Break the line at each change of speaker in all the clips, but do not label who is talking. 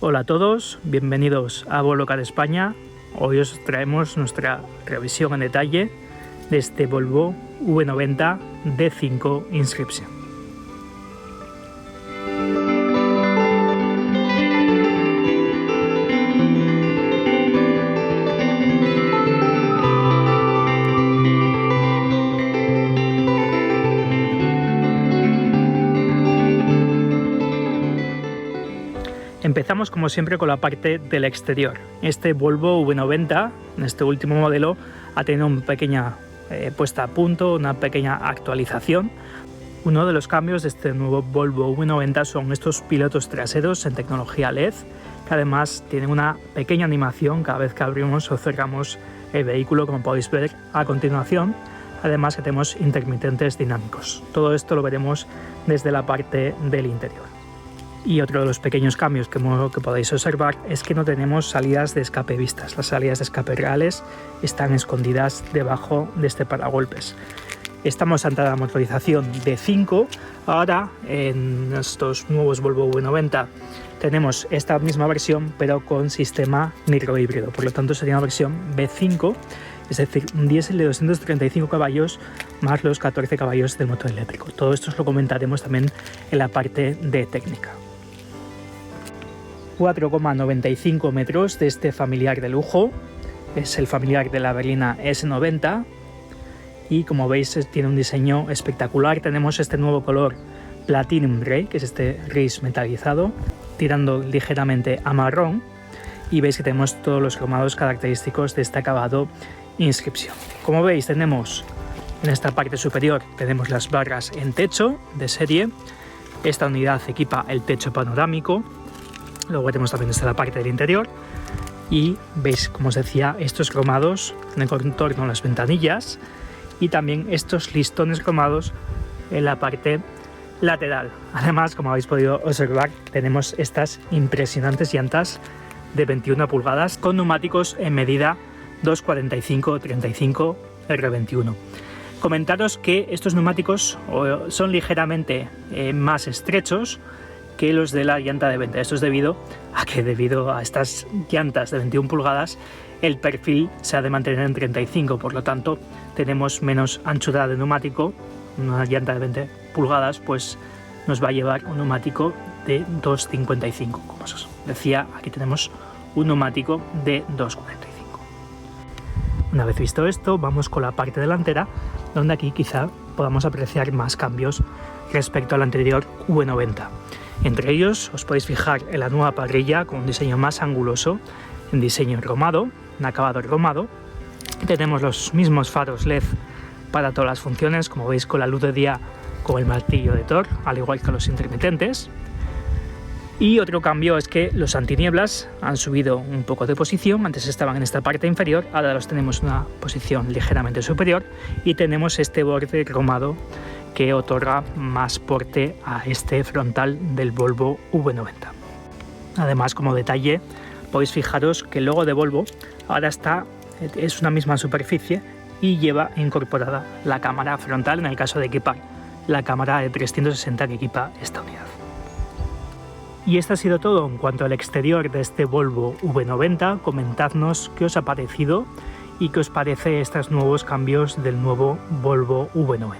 Hola a todos, bienvenidos a Volvo España. Hoy os traemos nuestra revisión en detalle de este Volvo V90 D5 Inscription. Empezamos como siempre con la parte del exterior. Este Volvo V90, en este último modelo, ha tenido una pequeña puesta a punto, una pequeña actualización. Uno de los cambios de este nuevo Volvo V90 son estos pilotos traseros en tecnología LED, que además tienen una pequeña animación cada vez que abrimos o cerramos el vehículo, como podéis ver a continuación. Además que tenemos intermitentes dinámicos. Todo esto lo veremos desde la parte del interior. Y otro de los pequeños cambios que podéis observar es que no tenemos salidas de escape vistas. Las salidas de escape reales están escondidas debajo de este paragolpes. Estamos ante la motorización D5. Ahora en estos nuevos Volvo V90 tenemos esta misma versión pero con sistema nitro híbrido. Por lo tanto sería una versión V5, es decir, un diésel de 235 caballos más los 14 caballos del motor eléctrico. Todo esto os lo comentaremos también en la parte de técnica. 4,95 metros de este familiar de lujo, es el familiar de la berlina S90 y como veis tiene un diseño espectacular. Tenemos este nuevo color Platinum Grey, que es este gris metalizado, tirando ligeramente a marrón, y veis que tenemos todos los cromados característicos de este acabado Inscription. Como veis tenemos en esta parte superior tenemos las barras en techo de serie. Esta unidad equipa el techo panorámico. Luego tenemos también esta la parte del interior y veis, como os decía, estos cromados en el contorno de las ventanillas y también estos listones cromados en la parte lateral. Además, como habéis podido observar, tenemos estas impresionantes llantas de 21 pulgadas con neumáticos en medida 245-35 R21. Comentaros que estos neumáticos son ligeramente más estrechos que los de la llanta de venta. Esto es debido a estas llantas de 21 pulgadas el perfil se ha de mantener en 35, por lo tanto tenemos menos anchura de neumático. Una llanta de 20 pulgadas pues nos va a llevar un neumático de 2,55. Como os decía, aquí tenemos un neumático de 2,45. Una vez visto esto, vamos con la parte delantera, donde aquí quizá podamos apreciar más cambios respecto al anterior V90. Entre ellos os podéis fijar en la nueva parrilla con un diseño más anguloso, en diseño cromado, en acabado cromado. Tenemos los mismos faros LED para todas las funciones, como veis con la luz de día con el martillo de Thor, al igual que los intermitentes. Y otro cambio es que los antinieblas han subido un poco de posición. Antes estaban en esta parte inferior, ahora los tenemos en una posición ligeramente superior y tenemos este borde cromado que otorga más porte a este frontal del Volvo V90. Además, como detalle, podéis fijaros que el logo de Volvo ahora es una misma superficie y lleva incorporada la cámara frontal en el caso de equipar la cámara de 360 que equipa esta unidad. Y esto ha sido todo en cuanto al exterior de este Volvo V90. Comentadnos qué os ha parecido y qué os parece estos nuevos cambios del nuevo Volvo V90.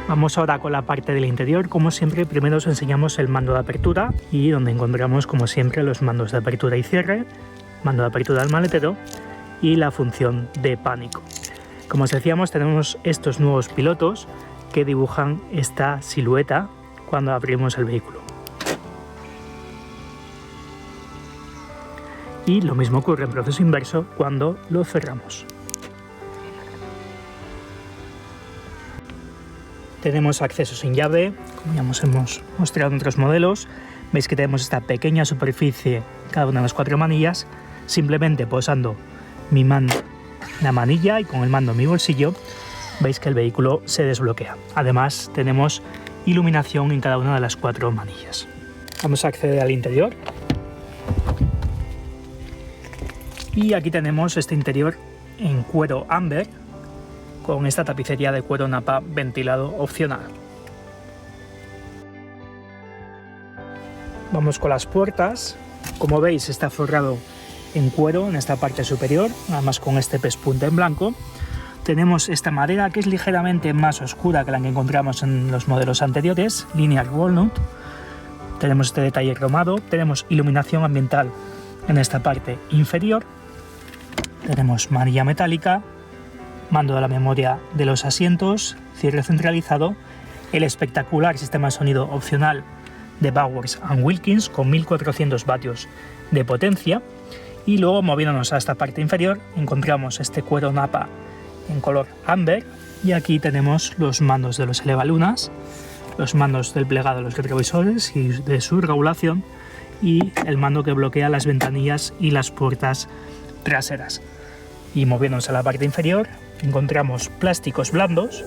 Vamos ahora con la parte del interior. Como siempre, primero os enseñamos el mando de apertura y donde encontramos como siempre los mandos de apertura y cierre, mando de apertura del maletero y la función de pánico. Como os decíamos, tenemos estos nuevos pilotos que dibujan esta silueta cuando abrimos el vehículo. Y lo mismo ocurre en proceso inverso cuando lo cerramos. Tenemos acceso sin llave, como ya hemos mostrado en otros modelos. Veis que tenemos esta pequeña superficie en cada una de las 4 manillas. Simplemente posando mi mando en la manilla y con el mando en mi bolsillo, veis que el vehículo se desbloquea. Además tenemos iluminación en cada una de las 4 manillas. Vamos a acceder al interior. Y aquí tenemos este interior en cuero ámbar con esta tapicería de cuero napa ventilado opcional. Vamos con las puertas. Como veis, está forrado en cuero en esta parte superior, además con este pespunte en blanco. Tenemos esta madera que es ligeramente más oscura que la que encontramos en los modelos anteriores, Linear Walnut. Tenemos este detalle cromado, tenemos iluminación ambiental en esta parte inferior, tenemos manilla metálica, mando de la memoria de los asientos, cierre centralizado, el espectacular sistema de sonido opcional de Bowers & Wilkins con 1400 vatios de potencia. Y luego, moviéndonos a esta parte inferior, encontramos este cuero napa en color ámbar, y aquí tenemos los mandos de los elevalunas, los mandos del plegado de los retrovisores y de su regulación, y el mando que bloquea las ventanillas y las puertas traseras. Y moviéndonos a la parte inferior, encontramos plásticos blandos,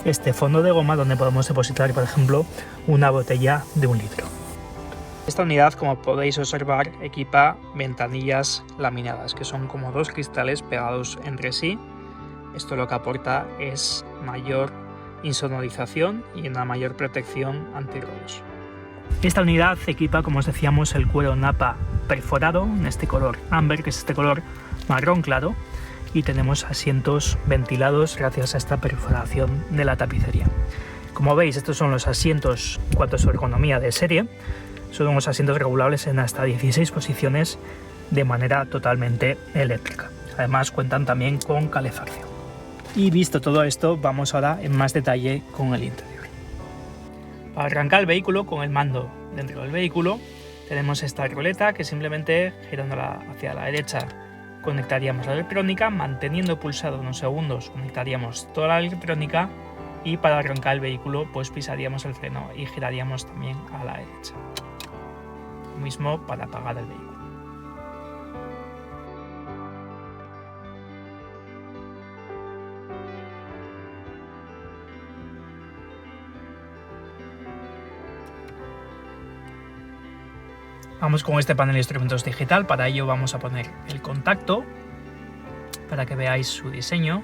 este fondo de goma donde podemos depositar, por ejemplo, una botella de 1 litro. Esta unidad, como podéis observar, equipa ventanillas laminadas, que son como 2 cristales pegados entre sí. Esto lo que aporta es mayor insonorización y una mayor protección antirrobos. Esta unidad equipa, como os decíamos, el cuero napa perforado en este color ámbar, que es este color marrón claro, y tenemos asientos ventilados gracias a esta perforación de la tapicería. Como veis, estos son los asientos en cuanto a su ergonomía de serie. Son unos asientos regulables en hasta 16 posiciones de manera totalmente eléctrica. Además, cuentan también con calefacción. Y visto todo esto, vamos ahora en más detalle con el interior. Para arrancar el vehículo con el mando dentro del vehículo, tenemos esta ruleta que simplemente girándola hacia la derecha conectaríamos la electrónica, manteniendo pulsado unos segundos conectaríamos toda la electrónica, y para arrancar el vehículo pues pisaríamos el freno y giraríamos también a la derecha. Lo mismo para apagar el vehículo. Vamos con este panel de instrumentos digital. Para ello vamos a poner el contacto para que veáis su diseño.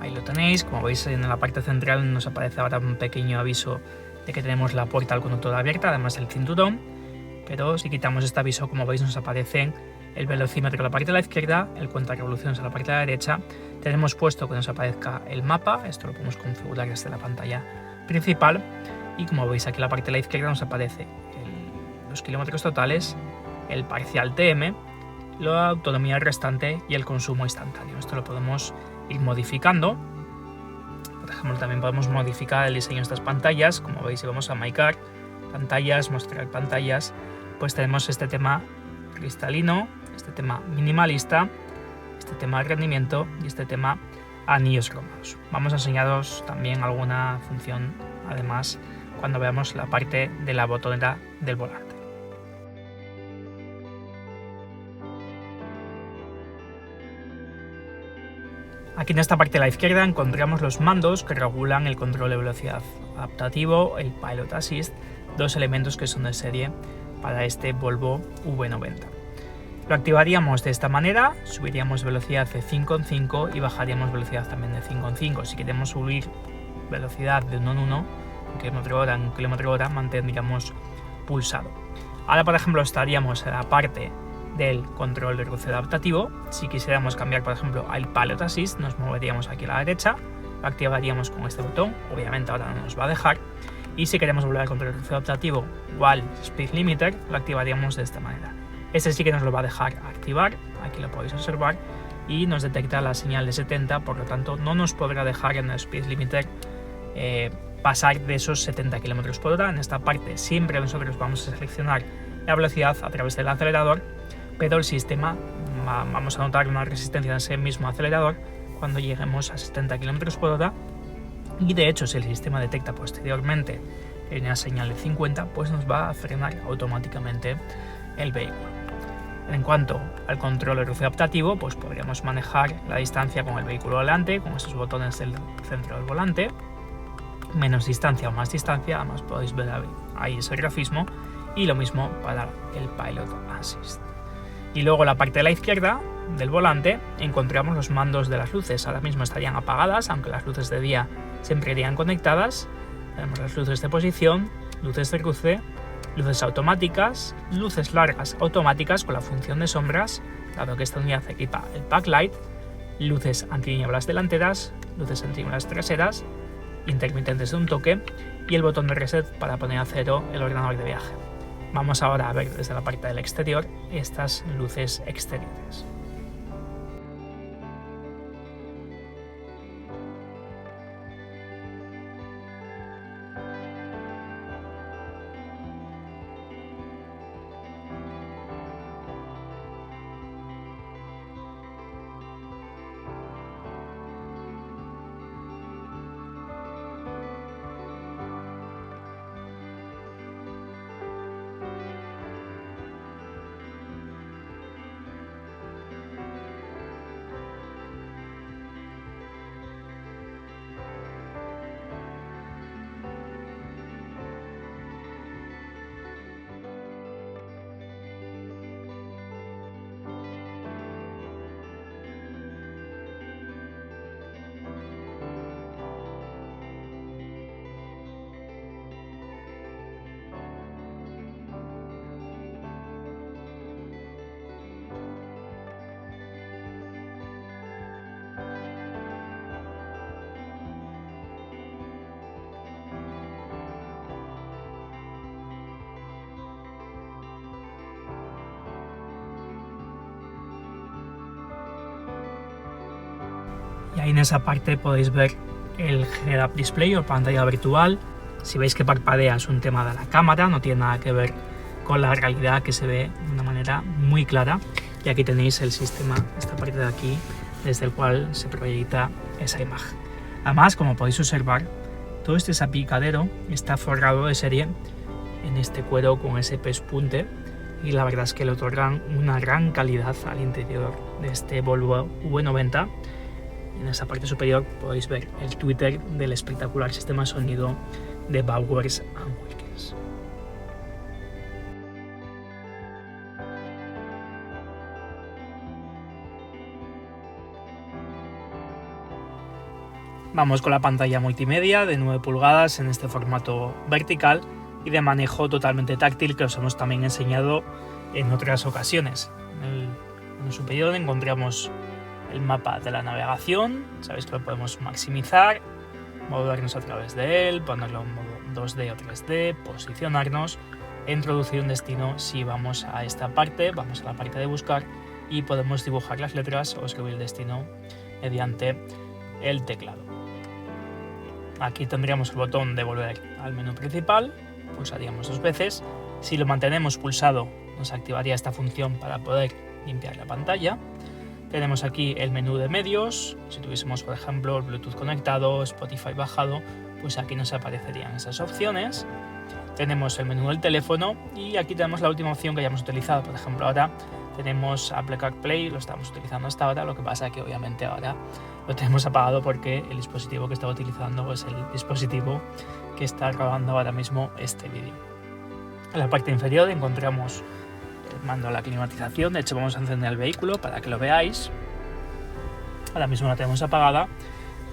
Ahí lo tenéis. Como veis, en la parte central nos aparece ahora un pequeño aviso de que tenemos la puerta al conductor abierta, además del cinturón. Pero si quitamos este aviso, como veis, nos aparecen el velocímetro a la parte de la izquierda, el cuentarevoluciones a la parte de la derecha. Tenemos puesto que nos aparezca el mapa. Esto lo podemos configurar desde la pantalla principal. Y como veis, aquí en la parte de la izquierda nos aparece los kilómetros totales, el parcial TM, la autonomía restante y el consumo instantáneo. Esto lo podemos ir modificando. Por ejemplo, también podemos modificar el diseño de estas pantallas. Como veis, si vamos a MyCar, pantallas, mostrar pantallas, pues tenemos este tema cristalino, este tema minimalista, este tema de rendimiento y este tema anillos cromados. Vamos a enseñaros también alguna función, además, cuando veamos la parte de la botonera del volante. Aquí en esta parte de la izquierda encontramos los mandos que regulan el control de velocidad adaptativo, el Pilot Assist, 2 elementos que son de serie para este Volvo V90. Lo activaríamos de esta manera, subiríamos velocidad de 5,5 y bajaríamos velocidad también de 5,5. Si queremos subir velocidad de 1 en 1, km/h en km/h, mantendríamos pulsado. Ahora, por ejemplo, estaríamos en la parte del control de crucero adaptativo. Si quisiéramos cambiar, por ejemplo, al Pilot Assist, nos moveríamos aquí a la derecha, lo activaríamos con este botón. Obviamente ahora no nos va a dejar. Y si queremos volver al control de crucero adaptativo o al Speed Limiter, lo activaríamos de esta manera. Este sí que nos lo va a dejar activar, aquí lo podéis observar, y nos detecta la señal de 70, por lo tanto no nos podrá dejar en el Speed Limiter pasar de esos 70 km/h. En esta parte siempre nosotros vamos a seleccionar la velocidad a través del acelerador, pero el sistema vamos a notar una resistencia en ese mismo acelerador cuando lleguemos a 70 km/h, y de hecho si el sistema detecta posteriormente una señal de 50, pues nos va a frenar automáticamente el vehículo. En cuanto al control de crucero adaptativo, pues podríamos manejar la distancia con el vehículo delante, con estos botones del centro del volante, menos distancia o más distancia, además podéis ver ahí ese grafismo, y lo mismo para el Pilot Assist. Y luego la parte de la izquierda del volante encontramos los mandos de las luces. Ahora mismo estarían apagadas, aunque las luces de día siempre irían conectadas. Tenemos las luces de posición, luces de cruce, luces automáticas, luces largas automáticas con la función de sombras, dado que esta unidad equipa el backlight, luces antinieblas delanteras, luces antinieblas traseras, intermitentes de un toque y el botón de reset para poner a cero el ordenador de viaje. Vamos ahora a ver desde la parte del exterior estas luces exteriores. Y ahí en esa parte podéis ver el head-up display o pantalla virtual. Si veis que parpadea es un tema de la cámara, no tiene nada que ver con la realidad, que se ve de una manera muy clara. Y aquí tenéis el sistema, esta parte de aquí, desde el cual se proyecta esa imagen. Además, como podéis observar, todo este salpicadero está forrado de serie en este cuero con ese pespunte, y la verdad es que le otorgan una gran calidad al interior de este Volvo V90. En esa parte superior podéis ver el Twitter del espectacular sistema de sonido de Bowers & Wilkins. Vamos con la pantalla multimedia de 9 pulgadas en este formato vertical y de manejo totalmente táctil, que os hemos también enseñado en otras ocasiones. En el menú superior encontramos el mapa de la navegación, sabéis que lo podemos maximizar, movernos a través de él, ponerlo en modo 2D o 3D, posicionarnos, introducir un destino. Si vamos a esta parte, vamos a la parte de buscar y podemos dibujar las letras o escribir el destino mediante el teclado. Aquí tendríamos el botón de volver al menú principal, pulsaríamos 2 veces. Si lo mantenemos pulsado, nos activaría esta función para poder limpiar la pantalla. Tenemos aquí el menú de medios. Si tuviésemos, por ejemplo, el Bluetooth conectado, Spotify bajado, pues aquí nos aparecerían esas opciones. Tenemos el menú del teléfono y aquí tenemos la última opción que ya hemos utilizado. Por ejemplo, ahora tenemos Apple CarPlay, lo estamos utilizando hasta ahora, lo que pasa es que obviamente ahora lo tenemos apagado porque el dispositivo que estaba utilizando es el dispositivo que está grabando ahora mismo este vídeo. En la parte inferior encontramos el mando de la climatización. De hecho, vamos a encender el vehículo para que lo veáis. Ahora mismo la tenemos apagada,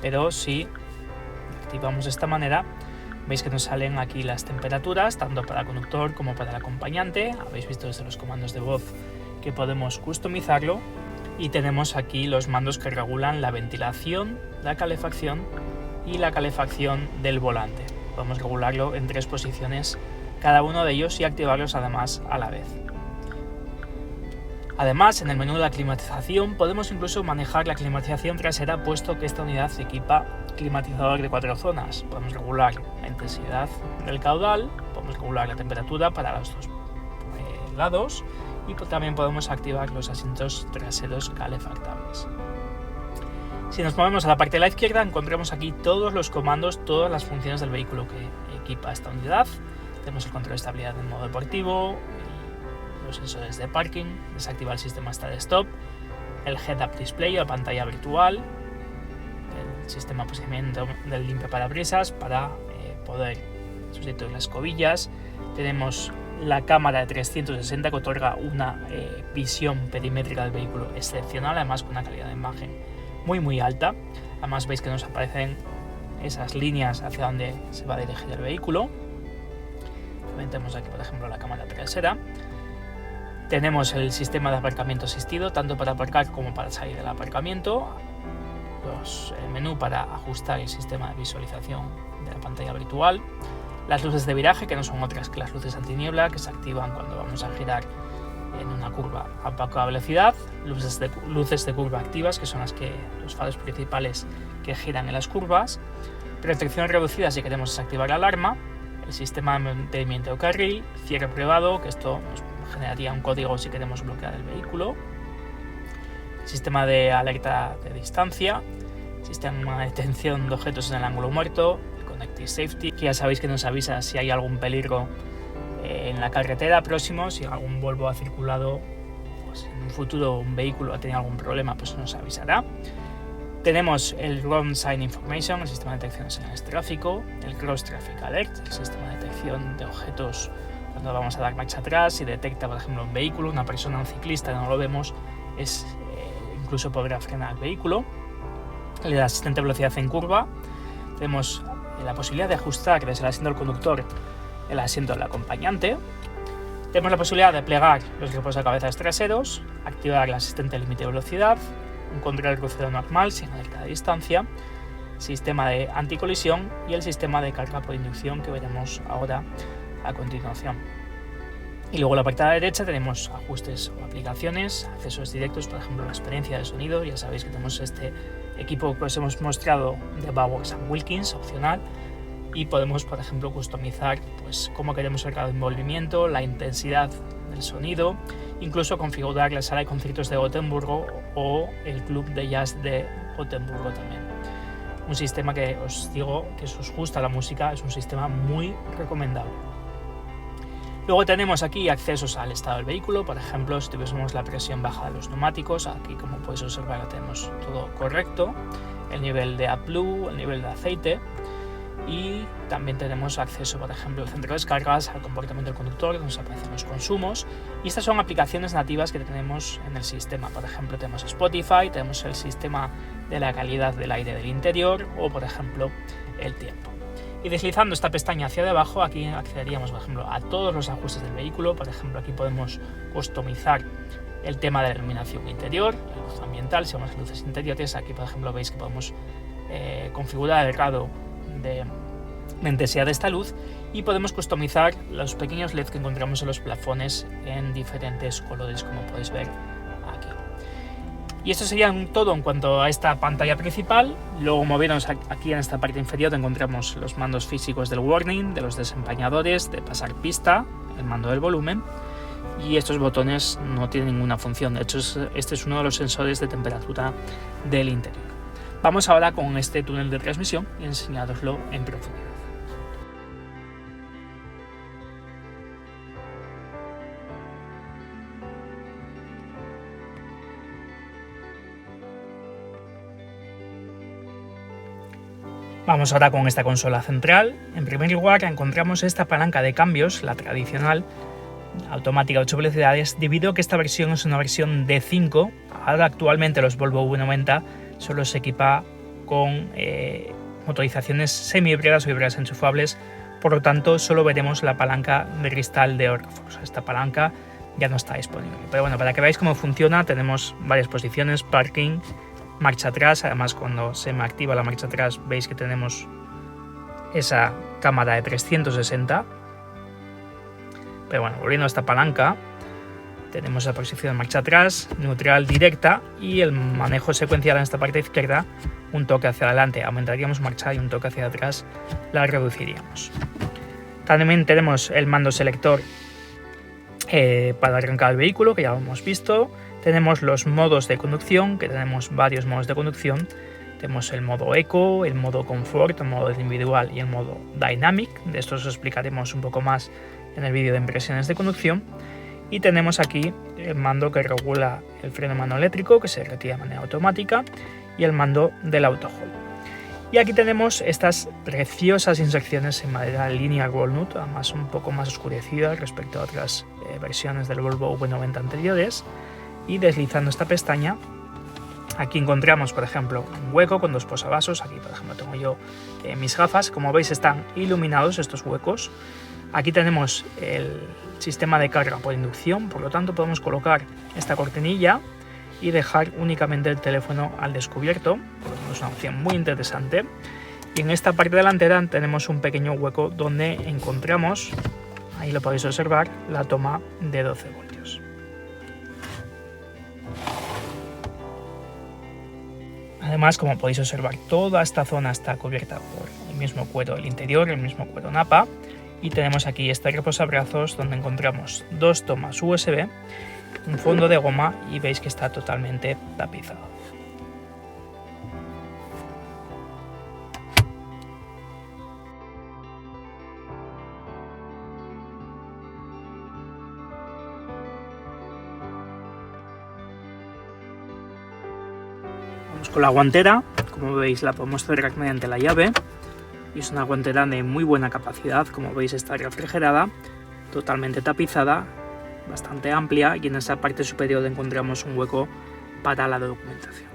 pero si activamos de esta manera, veis que nos salen aquí las temperaturas, tanto para el conductor como para el acompañante. Habéis visto desde los comandos de voz que podemos customizarlo. Y tenemos aquí los mandos que regulan la ventilación, la calefacción y la calefacción del volante. Podemos regularlo en 3 posiciones cada uno de ellos y activarlos además a la vez. Además, en el menú de la climatización podemos incluso manejar la climatización trasera, puesto que esta unidad equipa climatizador de 4 zonas. Podemos regular la intensidad del caudal, podemos regular la temperatura para los 2 lados y también podemos activar los asientos traseros calefactables. Si nos movemos a la parte de la izquierda, encontramos aquí todos los comandos, todas las funciones del vehículo que equipa esta unidad. Tenemos el control de estabilidad en modo deportivo, los sensores de parking, desactivar el sistema start-stop, el head-up display o pantalla virtual, el sistema de posicionamiento del limpia parabrisas para poder sustituir las escobillas. Tenemos la cámara de 360 que otorga una visión perimétrica del vehículo excepcional, además con una calidad de imagen muy alta. Además veis que nos aparecen esas líneas hacia donde se va a dirigir el vehículo. También tenemos aquí, por ejemplo, la cámara trasera. Tenemos el sistema de aparcamiento asistido, tanto para aparcar como para salir del aparcamiento. El menú para ajustar el sistema de visualización de la pantalla virtual. Las luces de viraje, que no son otras que las luces antiniebla, que se activan cuando vamos a girar en una curva a poca velocidad. Luces de curva activas, que son los faros principales que giran en las curvas. Protección reducida si queremos desactivar la alarma. El sistema de mantenimiento de carril. Cierre privado, que esto nos generaría un código si queremos bloquear el vehículo. Sistema de alerta de distancia. Sistema de detección de objetos en el ángulo muerto. Connected Safety, que ya sabéis que nos avisa si hay algún peligro en la carretera próximo, si algún Volvo ha circulado, pues en un futuro un vehículo ha tenido algún problema, pues nos avisará. Tenemos el Wrong Sign Information, el sistema de detección de señales de tráfico, el Cross Traffic Alert, el sistema de detección de objetos cuando vamos a dar marcha atrás. Si detecta, por ejemplo, un vehículo, una persona, un ciclista, no lo vemos, incluso podrá frenar el vehículo. El asistente de velocidad en curva. Tenemos la posibilidad de ajustar desde el asiento del conductor el asiento del acompañante. Tenemos la posibilidad de plegar los reposacabezas traseros, activar el asistente de límite de velocidad, un control de crucero normal sin alerta de distancia, sistema de anticolisión y el sistema de carga por inducción que veremos ahora a continuación. Y luego en la parte de la derecha tenemos ajustes o aplicaciones, accesos directos, por ejemplo la experiencia de sonido. Ya sabéis que tenemos este equipo que os hemos mostrado de Bowers & Wilkins, opcional, y podemos, por ejemplo, customizar pues cómo queremos el grado de envolvimiento, la intensidad del sonido, incluso configurar la sala de conciertos de Gotemburgo o el club de jazz de Gotemburgo también. Un sistema que os digo que si os gusta la música es un sistema muy recomendable. Luego tenemos aquí accesos al estado del vehículo, por ejemplo, si tuviésemos la presión baja de los neumáticos, aquí como podéis observar lo tenemos todo correcto, el nivel de AdBlue, el nivel de aceite, y también tenemos acceso, por ejemplo, al centro de descargas, al comportamiento del conductor, donde nos aparecen los consumos, y estas son aplicaciones nativas que tenemos en el sistema. Por ejemplo, tenemos Spotify, tenemos el sistema de la calidad del aire del interior o, por ejemplo, el tiempo. Y deslizando esta pestaña hacia abajo, aquí accederíamos, por ejemplo, a todos los ajustes del vehículo. Por ejemplo, aquí podemos customizar el tema de la iluminación interior, la luz ambiental. Si vamos a luces interiores, aquí, por ejemplo, veis que podemos configurar el grado de intensidad de esta luz y podemos customizar los pequeños LED que encontramos en los plafones en diferentes colores, como podéis ver aquí. Y esto sería todo en cuanto a esta pantalla principal. Luego, moviéndonos aquí en esta parte inferior, encontramos los mandos físicos del warning, de los desempañadores, de pasar pista, el mando del volumen, y estos botones no tienen ninguna función. De hecho, este es uno de los sensores de temperatura del interior. Vamos ahora con este túnel de transmisión y enseñároslo en profundidad. Vamos ahora con esta consola central. En primer lugar encontramos esta palanca de cambios, la tradicional, automática de 8 velocidades, debido a que esta versión es una versión D5. Ahora actualmente los Volvo V90 solo se equipa con motorizaciones semi-híbridas o híbridas enchufables, por lo tanto solo veremos la palanca de cristal de Orgforce. Esta palanca ya no está disponible. Pero bueno, para que veáis cómo funciona, tenemos varias posiciones: parking, marcha atrás. Además, cuando se me activa la marcha atrás, veis que tenemos esa cámara de 360. Pero bueno, volviendo a esta palanca, tenemos la posición de marcha atrás, neutral, directa, y el manejo secuencial en esta parte izquierda. Un toque hacia adelante aumentaríamos marcha y un toque hacia atrás la reduciríamos. También tenemos el mando selector para arrancar el vehículo, que ya lo hemos visto. Tenemos los modos de conducción, que tenemos varios modos de conducción. Tenemos el modo Eco, el modo Comfort, el modo individual y el modo Dynamic. De esto os explicaremos un poco más en el vídeo de impresiones de conducción. Y tenemos aquí el mando que regula el freno de mano eléctrico, que se retira de manera automática, y el mando del auto hold. Y aquí tenemos estas preciosas inserciones en madera linear walnut, además un poco más oscurecida respecto a otras versiones del Volvo V90 anteriores. Y deslizando esta pestaña, aquí encontramos, por ejemplo, un hueco con 2 posavasos. Aquí, por ejemplo, tengo yo mis gafas. Como veis, están iluminados estos huecos. Aquí tenemos el sistema de carga por inducción, por lo tanto podemos colocar esta cortinilla y dejar únicamente el teléfono al descubierto, por lo tanto es una opción muy interesante. Y en esta parte delantera tenemos un pequeño hueco donde encontramos, ahí lo podéis observar, la toma de 12 voltios. Además, como podéis observar, toda esta zona está cubierta por el mismo cuero del interior, el mismo cuero napa. Y tenemos aquí este reposabrazos donde encontramos 2 tomas USB, un fondo de goma y veis que está totalmente tapizado. Vamos con la guantera. Como veis, la podemos cerrar mediante la llave. Y es una guantera de muy buena capacidad, como veis está refrigerada, totalmente tapizada, bastante amplia, y en esa parte superior encontramos un hueco para la documentación.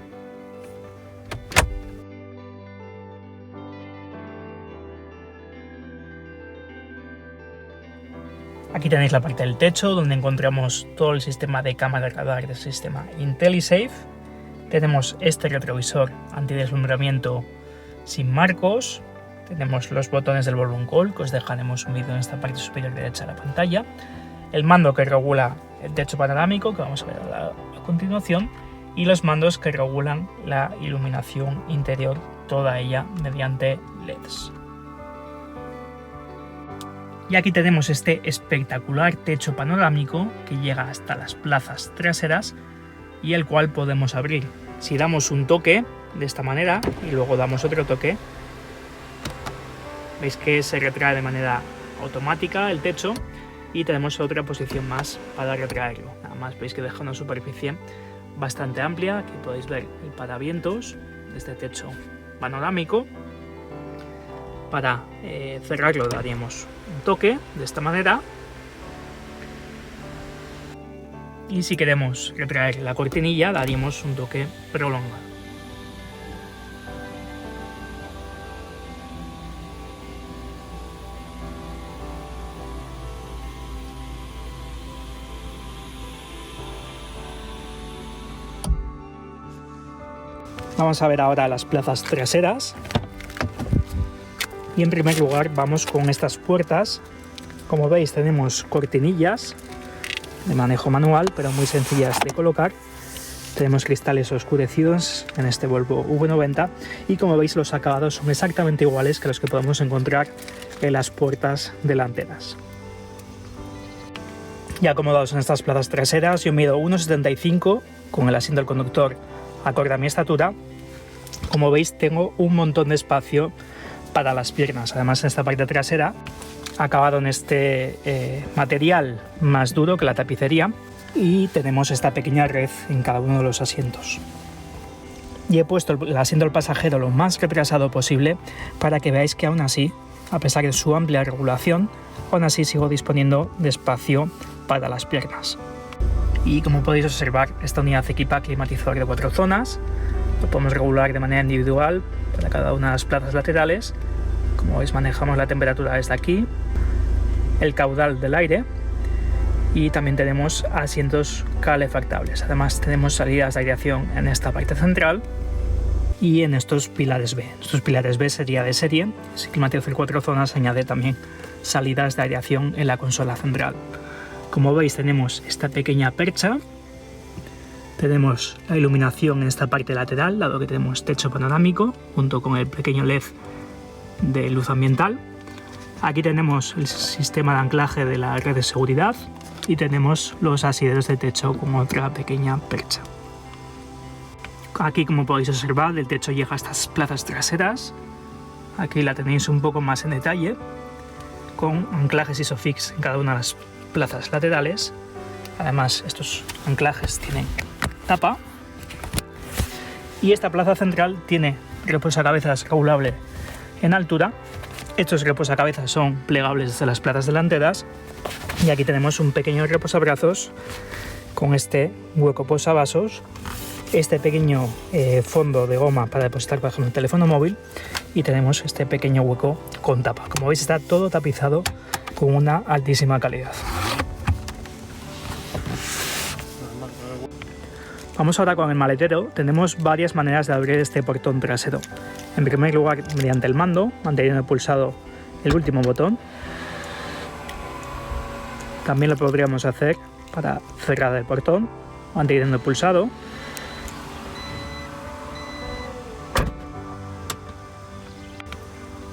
Aquí tenéis la parte del techo donde encontramos todo el sistema de cámara radar del sistema IntelliSafe. Tenemos este retrovisor antideslumbramiento sin marcos. Tenemos los botones del volume control, que os dejaremos un vídeo en esta parte superior derecha de la pantalla. El mando que regula el techo panorámico, que vamos a ver a continuación. Y los mandos que regulan la iluminación interior, toda ella mediante LEDs. Y aquí tenemos este espectacular techo panorámico que llega hasta las plazas traseras y el cual podemos abrir. Si damos un toque de esta manera y luego damos otro toque, veis que se retrae de manera automática el techo y tenemos otra posición más para retraerlo. Nada más veis que deja una superficie bastante amplia. Aquí podéis ver el paravientos de este techo panorámico. Para cerrarlo daríamos un toque de esta manera. Y si queremos retraer la cortinilla daríamos un toque prolongado. Vamos a ver ahora las plazas traseras. Y en primer lugar vamos con estas puertas. Como veis tenemos cortinillas de manejo manual, pero muy sencillas de colocar. Tenemos cristales oscurecidos en este Volvo V90 y como veis los acabados son exactamente iguales que los que podemos encontrar en las puertas delanteras. Ya acomodados en estas plazas traseras, yo mido 1,75 con el asiento del conductor acorde a mi estatura. Como veis tengo un montón de espacio para las piernas. Además en esta parte trasera acabado en este material más duro que la tapicería y tenemos esta pequeña red en cada uno de los asientos. Y he puesto el asiento del pasajero lo más retrasado posible para que veáis que aún así, a pesar de su amplia regulación, aún así sigo disponiendo de espacio para las piernas. Y como podéis observar, esta unidad equipa climatizador de 4 zonas. Lo podemos regular de manera individual para cada una de las plazas laterales. Como veis manejamos la temperatura desde aquí, el caudal del aire y también tenemos asientos calefactables. Además tenemos salidas de aireación en esta parte central y en estos pilares B. Estos pilares B sería de serie. Si climatizador 4 zonas añade también salidas de aireación en la consola central. Como veis tenemos esta pequeña percha. Tenemos la iluminación en esta parte lateral, dado que tenemos techo panorámico, junto con el pequeño LED de luz ambiental. Aquí tenemos el sistema de anclaje de la red de seguridad y tenemos los asideros de techo con otra pequeña percha. Aquí, como podéis observar, el techo llega a estas plazas traseras. Aquí la tenéis un poco más en detalle, con anclajes ISOFIX en cada una de las plazas laterales. Además, estos anclajes tienen tapa y esta plaza central tiene reposacabezas regulable en altura. Estos reposacabezas son plegables desde las plazas delanteras y aquí tenemos un pequeño reposabrazos con este hueco posavasos, este pequeño fondo de goma para depositar, por ejemplo, el teléfono móvil, y tenemos este pequeño hueco con tapa. Como veis, está todo tapizado con una altísima calidad. Vamos ahora con el maletero. Tenemos varias maneras de abrir este portón trasero. En primer lugar, mediante el mando, manteniendo pulsado el último botón. También lo podríamos hacer para cerrar el portón, manteniendo pulsado.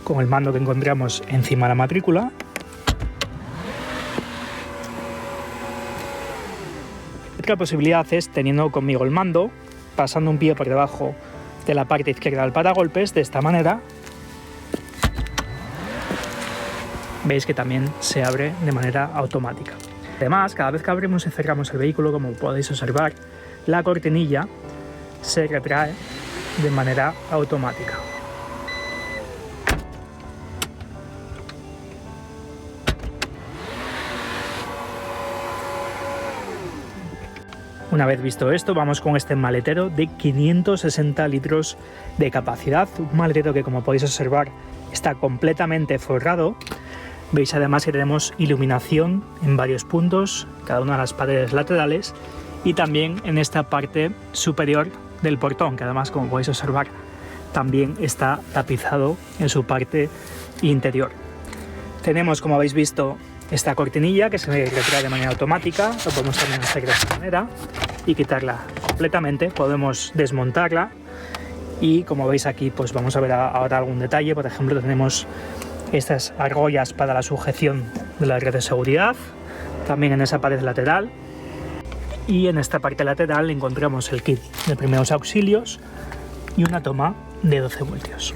Con el mando que encontramos encima de la matrícula. Otra posibilidad es teniendo conmigo el mando, pasando un pie por debajo de la parte izquierda del paragolpes, de esta manera. Veis que también se abre de manera automática. Además, cada vez que abrimos y cerramos el vehículo, como podéis observar, la cortinilla se retrae de manera automática. Una vez visto esto, vamos con este maletero de 560 litros de capacidad. Un maletero que, como podéis observar, está completamente forrado. Veis además que tenemos iluminación en varios puntos, cada una de las paredes laterales, y también en esta parte superior del portón, que además, como podéis observar, también está tapizado en su parte interior. Tenemos, como habéis visto, esta cortinilla que se retrae de manera automática. Lo podemos también hacer de esta manera y quitarla completamente. Podemos desmontarla y, como veis aquí, pues vamos a ver ahora algún detalle. Por ejemplo, tenemos estas argollas para la sujeción de la red de seguridad, también en esa pared lateral, y en esta parte lateral encontramos el kit de primeros auxilios y una toma de 12 voltios.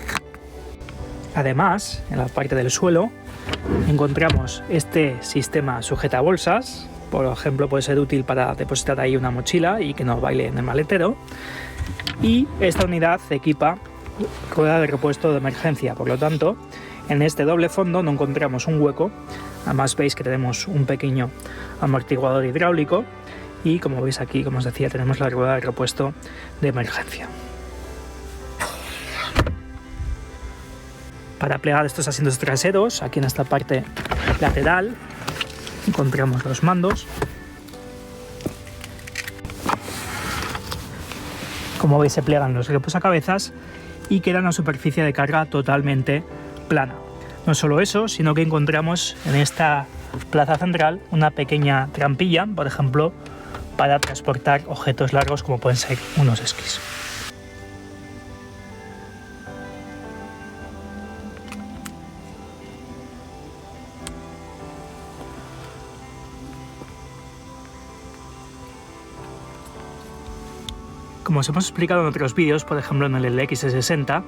Además, en la parte del suelo encontramos este sistema sujetabolsas. Por ejemplo, puede ser útil para depositar ahí una mochila y que no baile en el maletero. Y esta unidad equipa rueda de repuesto de emergencia, por lo tanto, en este doble fondo no encontramos un hueco. Además, veis que tenemos un pequeño amortiguador hidráulico y, como veis aquí, como os decía, tenemos la rueda de repuesto de emergencia. Para plegar estos asientos traseros, aquí en esta parte lateral encontramos los mandos. Como veis, se plegan los reposacabezas y queda una superficie de carga totalmente plana. No solo eso, sino que encontramos en esta plaza central una pequeña trampilla, por ejemplo, para transportar objetos largos como pueden ser unos esquís. Como os hemos explicado en otros vídeos, por ejemplo en el LX60,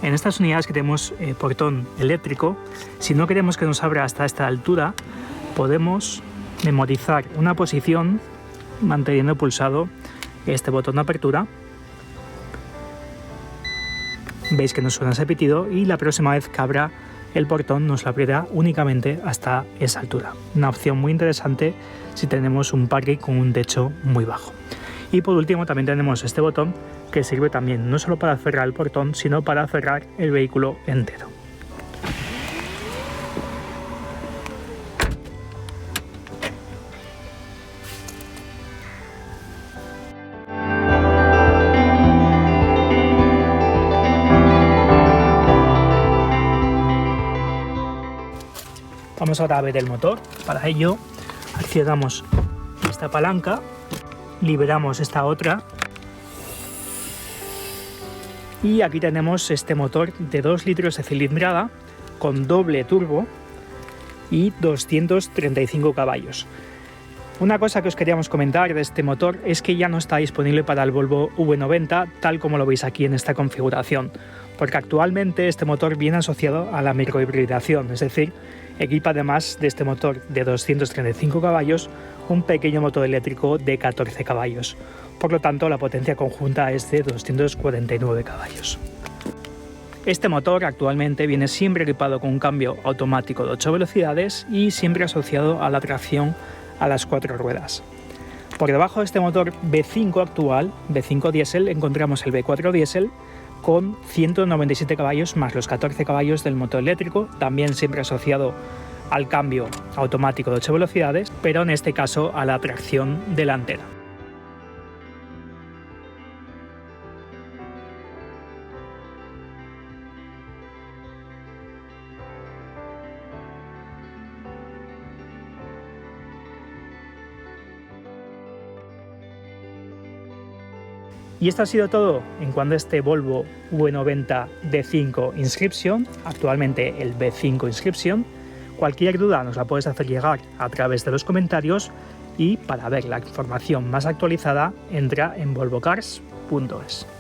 en estas unidades que tenemos portón eléctrico, si no queremos que nos abra hasta esta altura, podemos memorizar una posición manteniendo pulsado este botón de apertura. Veis que nos suena ese pitido y la próxima vez que abra el portón nos lo abrirá únicamente hasta esa altura. Una opción muy interesante si tenemos un parking con un techo muy bajo. Y por último también tenemos este botón que sirve también no solo para cerrar el portón, sino para cerrar el vehículo entero. Vamos ahora a ver el motor. Para ello accionamos esta palanca, liberamos esta otra y aquí tenemos este motor de 2 litros de cilindrada con doble turbo y 235 caballos. Una cosa que os queríamos comentar de este motor es que ya no está disponible para el Volvo V90 tal como lo veis aquí en esta configuración, porque actualmente este motor viene asociado a la microhibridación, es decir, equipa además de este motor de 235 caballos un pequeño motor eléctrico de 14 caballos. Por lo tanto, la potencia conjunta es de 249 caballos. Este motor actualmente viene siempre equipado con un cambio automático de 8 velocidades y siempre asociado a la tracción a las 4 ruedas. Por debajo de este motor V5 actual, V5 diésel, encontramos el V4 diésel con 197 caballos más los 14 caballos del motor eléctrico, también siempre asociado al cambio automático de 8 velocidades, pero en este caso a la tracción delantera. Y esto ha sido todo en cuanto a este Volvo V90 D5 Inscription, actualmente el V5 Inscription. Cualquier duda nos la puedes hacer llegar a través de los comentarios y para ver la información más actualizada entra en volvocars.es.